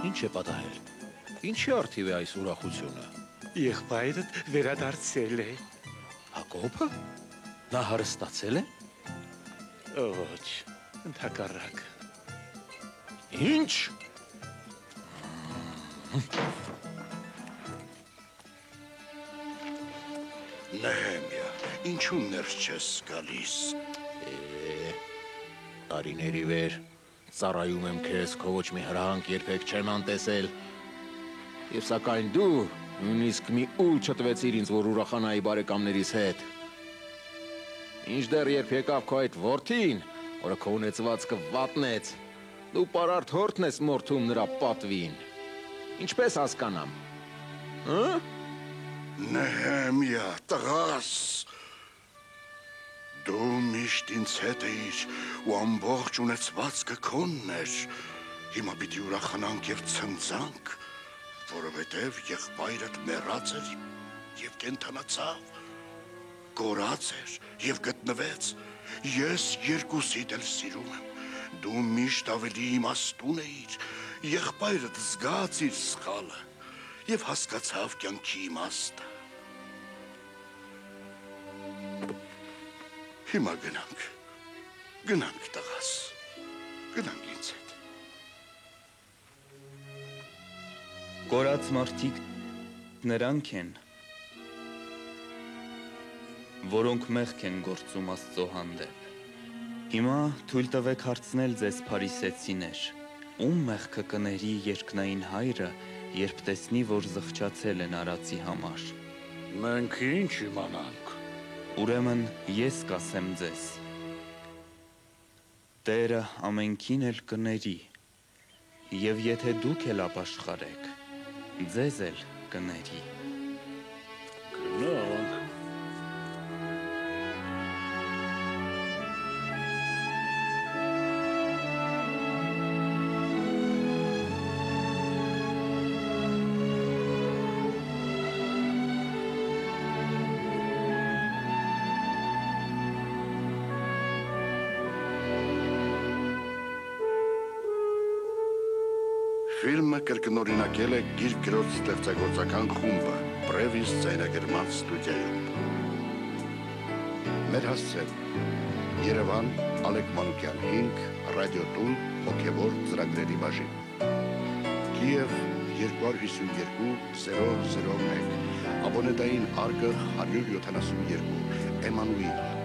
Ինչ է պատահել։ Ինչի արդիվ է այս ուրախությունը։ Եղբայրդ վերադարձել է։ Հակոբը։ Նա հարստացել է։ Ոչ, ընդհակառակ։ Ինչ։ Նեհեմիա, ինչու ներս չես գալիս։ Տարիների վեր ծառայում եմ քեզ, քո ոչ մի հրահանգ երբեք չեմ անտեսել։ Եվ սակայն դու նույնիսկ մի ուլ չտվեցիր ինձ, որ ուրախանայի բարեկամներիս հետ։ Մինչդեռ երբ եկավ քո այդ որդին, որը քո ունեցվածքը վատնեց, դու պարարտ հորթն ես մորթում նրա պատվին։ Ինչպես հասկանամ։ Նեհեմիա, տղաս, դու միշտ ինձ հետ էիր ու ամբողջ ունեցվածքը քոնն էր։ Հիմա պիտի ուրախանանք և ցնծանք, որովհետև եղբայրդ մեռած էր և կենդանացավ, կորած էր և գտնվեց։ Ես երկուսիդ էլ սիրում եմ, դու միշտ ավելի իմաստուն էիր, եղբայրդ զգաց իր սխալը և հասկացավ կյանքի իմաստը։ Հիմա գնանք տղաս, գնանք ինձ հետ։ Կորած մարդիկ նրանք են, որոնք մեղք են գործում Աստծո հանդեպ։ Հիմա թույլ տվեք հարցնել ձեզ փարիսեցիներ, ում մեղքը կների երկնային հայրը, երբ տեսնի, որ զղջացել են արածի համար։ Մենք ինչ իմանանք։ Ուրեմն ես կասեմ ձեզ. Տերը ամենքին էլ կների, և եթե դուք էլ ապաշխարեք, ձեզ էլ կների։ Գնանք։ Ֆիլմը կրկնօրինակել է Գիրք գրող ստեղծագործական խումբը Previs ձայնագրման ստուդիայում։ Մեր հասցեն Երևան Ալեք Մանուկյան 5, Ռադիոտուն, հոգևոր ծրագրերի բաժին։ Կիև 252 001, Աբոնետային արկղ 172, Էմանուիլ։